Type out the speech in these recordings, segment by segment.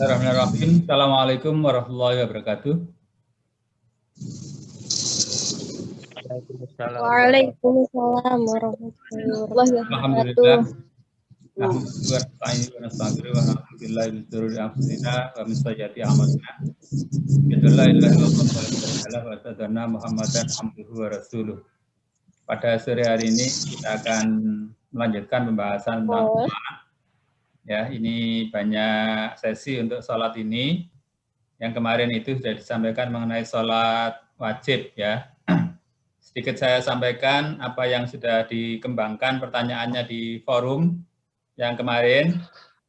Bismillahirrahmanirrahim. Assalamualaikum warahmatullahi wabarakatuh. Waalaikumsalam warahmatullahi wabarakatuh. Alhamdulillah. Pada sore hari ini kita akan melanjutkan pembahasan tentang sholat. Ya, ini banyak sesi untuk sholat ini. Yang kemarin itu sudah disampaikan mengenai sholat wajib, ya. Sedikit saya sampaikan apa yang sudah dikembangkan pertanyaannya di forum yang kemarin.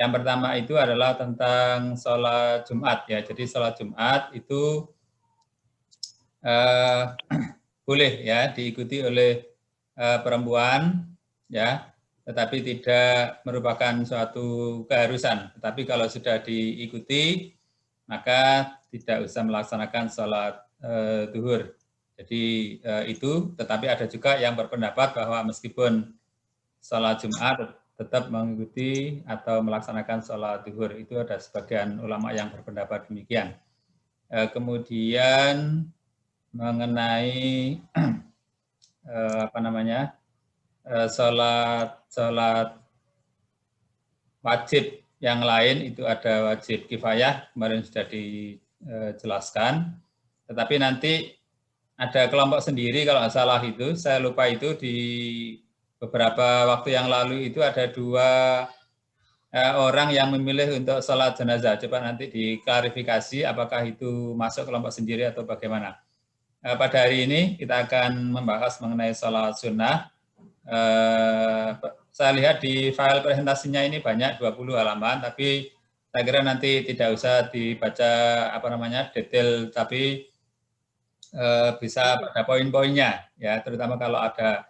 Yang pertama itu adalah tentang sholat Jumat, ya. Jadi sholat Jumat itu boleh ya diikuti oleh perempuan, ya, tetapi tidak merupakan suatu keharusan. Tetapi kalau sudah diikuti, maka tidak usah melaksanakan sholat zuhur. Jadi itu, tetapi ada juga yang berpendapat bahwa meskipun sholat Jumat tetap mengikuti atau melaksanakan sholat zuhur. Itu ada sebagian ulama yang berpendapat demikian. Kemudian mengenai sholat wajib yang lain itu ada wajib kifayah, kemarin sudah dijelaskan. Tetapi nanti ada kelompok sendiri kalau nggak salah itu, saya lupa itu di beberapa waktu yang lalu itu ada 2 orang yang memilih untuk sholat jenazah. Coba nanti diklarifikasi apakah itu masuk kelompok sendiri atau bagaimana. Pada hari ini kita akan membahas mengenai sholat sunnah. Saya lihat di file presentasinya ini banyak 20 halaman, tapi saya kira nanti tidak usah dibaca detail, tapi bisa pada poin-poinnya, ya, terutama kalau ada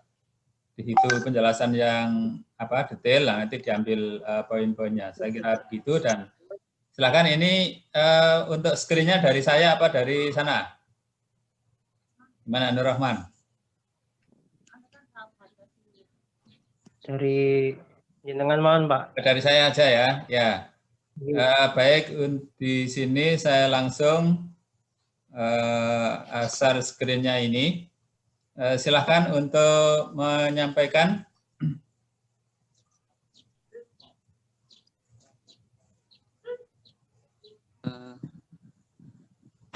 di situ penjelasan yang detail, nanti diambil poin-poinnya. Saya kira begitu, dan silakan ini untuk screen-nya dari saya apa dari sana? Gimana, Nur Rahman? Dari jenengan mohon, Pak. Dari saya aja ya. Ya. Baik, di sini saya langsung share screen-nya ini. Silahkan untuk menyampaikan.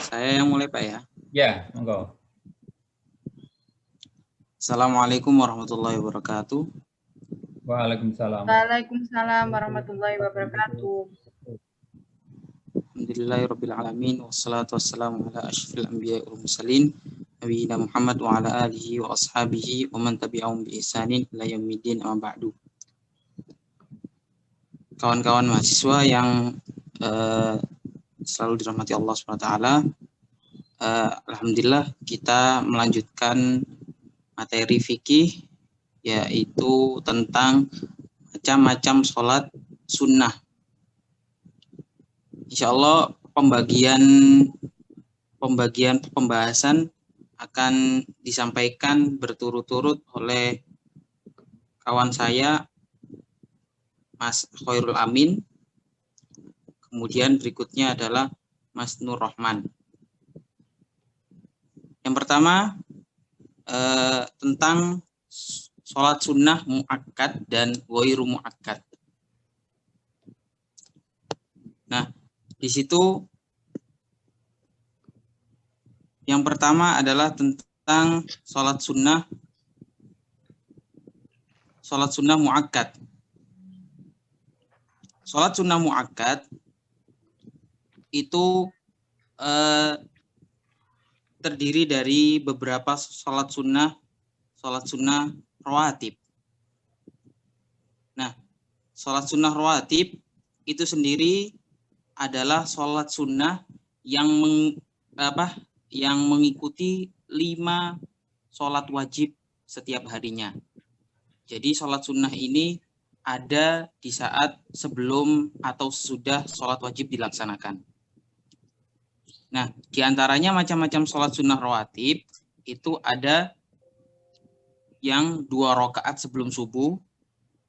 Saya yang mulai, Pak, ya. Ya, monggo. Assalamualaikum warahmatullahi wabarakatuh. Waalaikumsalam. Waalaikumsalam warahmatullahi wabarakatuh. Alhamdulillahirabbil alamin wassalatu wassalamu ala asyrofil anbiya'i wal mursalin nabiyina Muhammad wa ala alihi wa ashabihi wa man tabi'ahum bi ihsanin ila yaumiddin amma ba'du. Kawan-kawan mahasiswa yang selalu dirahmati Allah Subhanahu wa taala, alhamdulillah kita melanjutkan materi fikih, yaitu tentang macam-macam sholat sunnah. Insya Allah pembahasan akan disampaikan berturut-turut oleh kawan saya, Mas Khairul Amin. Kemudian berikutnya adalah Mas Nur Rahman. Yang pertama, tentang sholat sunnah mu'akkad dan ghairu mu'akkad. Nah, di situ yang pertama adalah tentang sholat sunnah mu'akkad. Sholat sunnah mu'akkad itu terdiri dari beberapa sholat sunnah rawatib. Nah, sholat sunnah rawatib itu sendiri adalah sholat sunnah yang mengikuti 5 sholat wajib setiap harinya. Jadi sholat sunnah ini ada di saat sebelum atau sesudah sholat wajib dilaksanakan. Nah, diantaranya macam-macam sholat sunnah rawatib itu ada yang 2 rakaat sebelum subuh,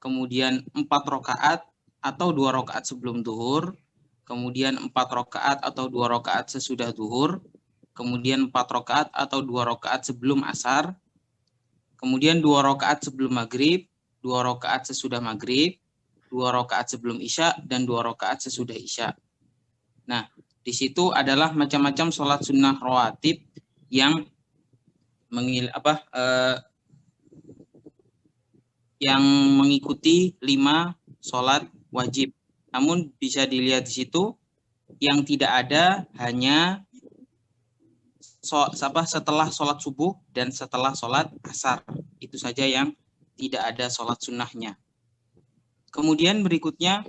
kemudian 4 rakaat atau 2 rakaat sebelum zuhur, kemudian 4 rakaat atau 2 rakaat sesudah zuhur, kemudian 4 rakaat atau 2 rakaat sebelum asar, kemudian 2 rakaat sebelum maghrib, 2 rakaat sesudah maghrib, 2 rakaat sebelum isya, dan 2 rakaat sesudah isya. Nah, di situ adalah macam-macam sholat sunnah rawatib yang yang mengikuti 5 sholat wajib. Namun bisa dilihat di situ yang tidak ada hanya setelah sholat subuh dan setelah sholat asar. Itu saja yang tidak ada sholat sunnahnya. Kemudian berikutnya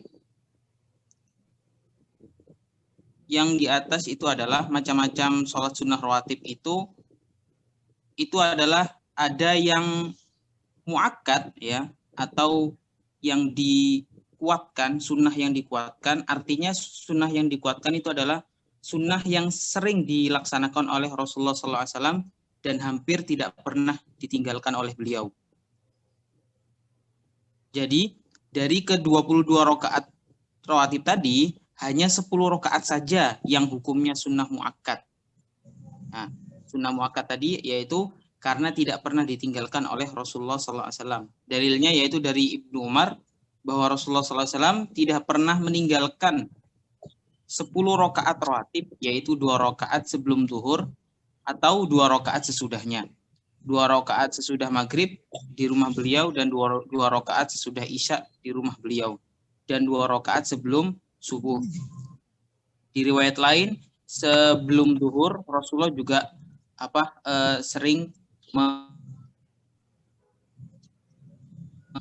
yang di atas itu adalah macam-macam sholat sunnah rawatib itu adalah ada yang muakkad ya, atau yang dikuatkan, sunnah yang dikuatkan. Artinya sunnah yang dikuatkan itu adalah sunnah yang sering dilaksanakan oleh Rasulullah SAW dan hampir tidak pernah ditinggalkan oleh beliau. Jadi dari ke-22 rakaat rawatib tadi hanya 10 rakaat saja yang hukumnya sunnah muakkad. Nah, sunnah muakkad tadi yaitu karena tidak pernah ditinggalkan oleh Rasulullah SAW. Dalilnya yaitu dari Ibnu Umar bahwa Rasulullah SAW tidak pernah meninggalkan 10 rakaat rawatib, yaitu 2 rakaat sebelum zuhur atau 2 rakaat sesudahnya. 2 rakaat sesudah maghrib di rumah beliau dan 2 rakaat sesudah isya di rumah beliau. Dan 2 rakaat sebelum subuh. Di riwayat lain, sebelum zuhur Rasulullah juga sering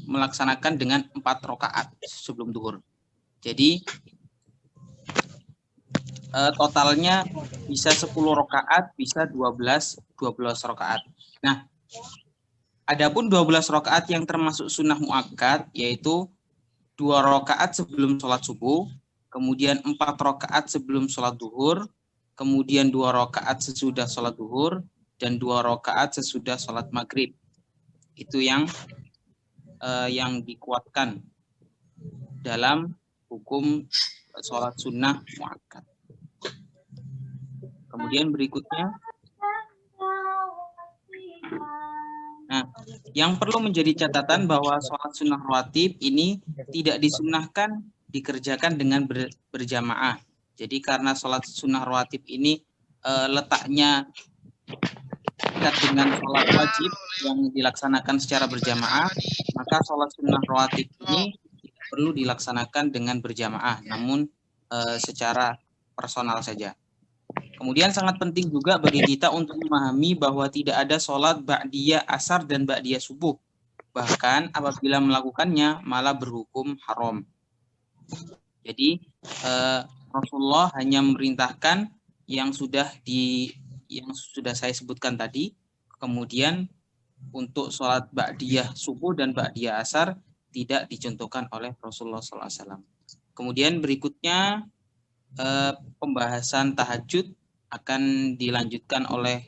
melaksanakan dengan 4 rakaat sebelum zuhur. Jadi totalnya bisa 10 rakaat, bisa 12 rakaat. Nah, adapun 12 rakaat yang termasuk sunnah muakkad yaitu 2 rakaat sebelum sholat subuh, kemudian 4 rakaat sebelum sholat zuhur, kemudian 2 rakaat sesudah sholat zuhur, dan 2 rakaat sesudah sholat maghrib. Itu yang dikuatkan dalam hukum sholat sunnah muakkad. Kemudian berikutnya, nah, yang perlu menjadi catatan bahwa sholat sunnah rawatib ini tidak disunnahkan dikerjakan dengan berjamaah. Jadi karena sholat sunnah rawatib ini letaknya dekat dengan sholat wajib yang dilaksanakan secara berjamaah, maka sholat sunnah rawatib ini tidak perlu dilaksanakan dengan berjamaah, namun secara personal saja. Kemudian sangat penting juga bagi kita untuk memahami bahwa tidak ada sholat ba'diyah asar dan ba'diyah subuh. Bahkan apabila melakukannya malah berhukum haram. Jadi Rasulullah hanya memerintahkan yang sudah saya sebutkan tadi. Kemudian untuk sholat ba'diyah subuh dan ba'diyah asar tidak dicontohkan oleh Rasulullah SAW. Kemudian berikutnya pembahasan tahajud akan dilanjutkan oleh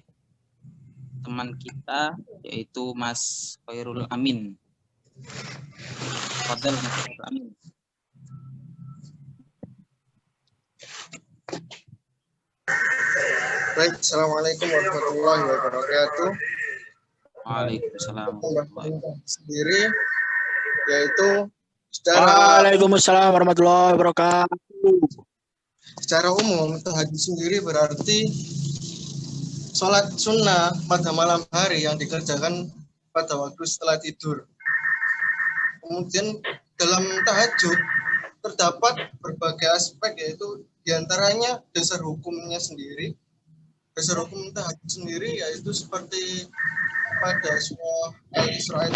teman kita yaitu Mas Khairul Amin. Fadhal Mas Khairul Amin. Baik, Assalamualaikum warahmatullahi wabarakatuh. Waalaikumsalam. Sendiri yaitu Waalaikumsalam warahmatullahi wabarakatuh. Secara umum tahajud sendiri berarti sholat sunnah pada malam hari yang dikerjakan pada waktu setelah tidur. Kemudian dalam tahajud terdapat berbagai aspek, yaitu diantaranya dasar hukumnya sendiri. Dasar hukum tahajud sendiri yaitu seperti pada surah Al-Isra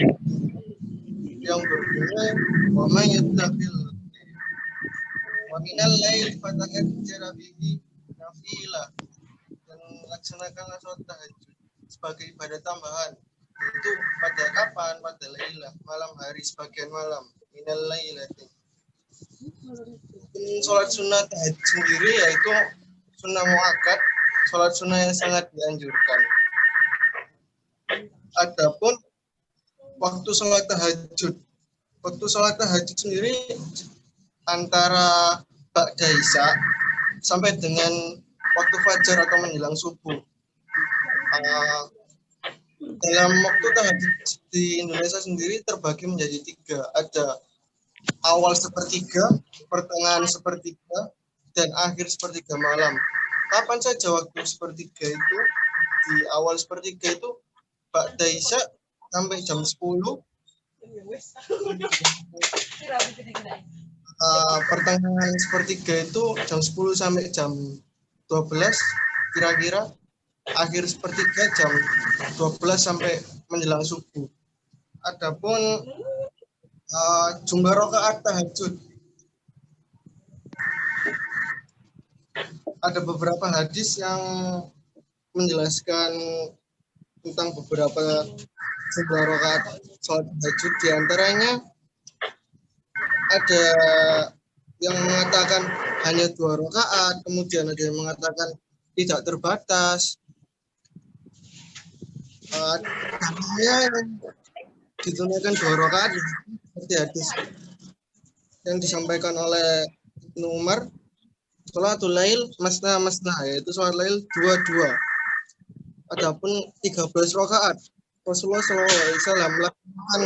yang berbunyi wa may yattaqil wa minal laili fatahajjar bihi nafila, dan laksanakanlah sholat tahajud sebagai ibadah tambahan, itu pada kapan? Pada lailah, malam hari, sebagian malam, minal lailati. Sholat sunnah tahajud sendiri yaitu sunnah muakkad, sholat sunnah yang sangat dianjurkan. Adapun waktu sholat tahajud sendiri antara ba'da isya sampai dengan waktu fajar atau menjelang subuh. Dalam waktu tahajud di Indonesia sendiri terbagi menjadi 3. Ada awal sepertiga, pertengahan sepertiga, dan akhir sepertiga malam. Kapan saja waktu sepertiga itu? Di awal sepertiga itu ba'da isya sampai jam 10. Pertengahan sepertiga itu jam 10 sampai jam 12 kira-kira. Akhir sepertiga jam 12 sampai menjelang subuh. Adapun jumlah rakaat tahajud, ada beberapa hadis yang menjelaskan tentang beberapa jumlah rakaat sholat tahajud. Di antaranya ada yang mengatakan hanya 2 rakaat, kemudian ada yang mengatakan tidak terbatas. Yang ditunaikan 2 rakaat seperti hadis yang disampaikan oleh Ibnu Umar, sholatul lail masna masna, yaitu sholat lail 2-2. Adapun 13 rakaat, Rasulullah SAW melakukan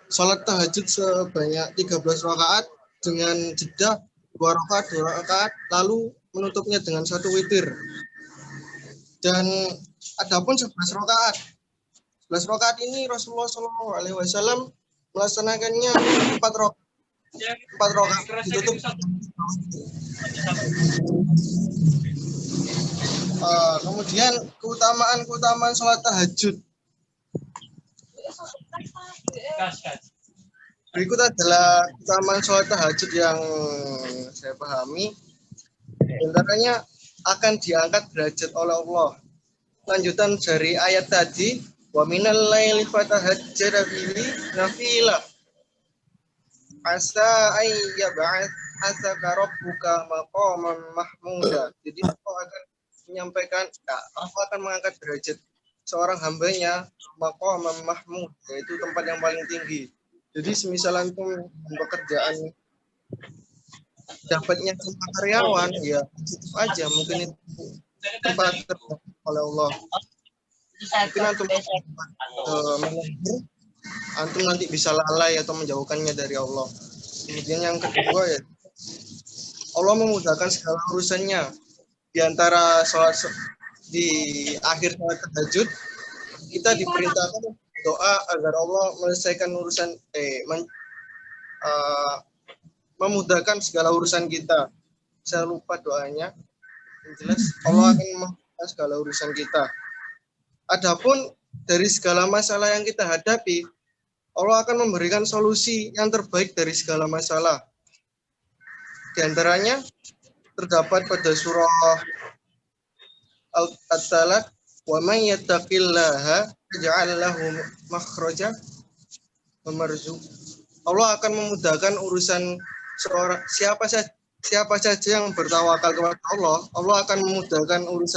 sholat tahajud sebanyak 13 rakaat dengan jeda 2 rakaat, lalu menutupnya dengan 1 witir. Dan adapun 11 rakaat. 11 rakaat ini Rasulullah SAW melaksanakannya 4 rakaat ditutup. Kemudian keutamaan sholat tahajud. Berikut adalah keutamaan sholat tahajud yang saya pahami. Antaranya akan diangkat derajat oleh Allah. Lanjutan dari ayat tadi, wa minal laili fatahajjara bihi nafilah asa ayyab'atsaka rabbuka maqaman mahmuda. Jadi Allah akan menyampaikan, Allah akan mengangkat derajat seorang hambanya maqaman mahmud, yaitu tempat yang paling tinggi. Jadi semisal antum pekerjaan dapatnya tempat karyawan, ya cukup aja, mungkin itu tempat terbaik oleh Allah. Mungkin antum antum nanti bisa lalai atau menjauhkannya dari Allah. Kemudian yang kedua ya, Allah memudahkan segala urusannya. Di antara sholat di akhir sholat tahajud, kita diperintahkan doa agar Allah menyelesaikan urusan memudahkan segala urusan kita. Saya lupa doanya. Yang jelas Allah akan memudahkan segala urusan kita. Adapun dari segala masalah yang kita hadapi, Allah akan memberikan solusi yang terbaik dari segala masalah. Di antaranya terdapat pada surah Al-Talaq, wa may yattaqillaha yaj'al lahu makhraja wa marzuq. Allah akan memudahkan urusan siapa saja yang bertawakal kepada Allah, Allah akan memudahkan urusan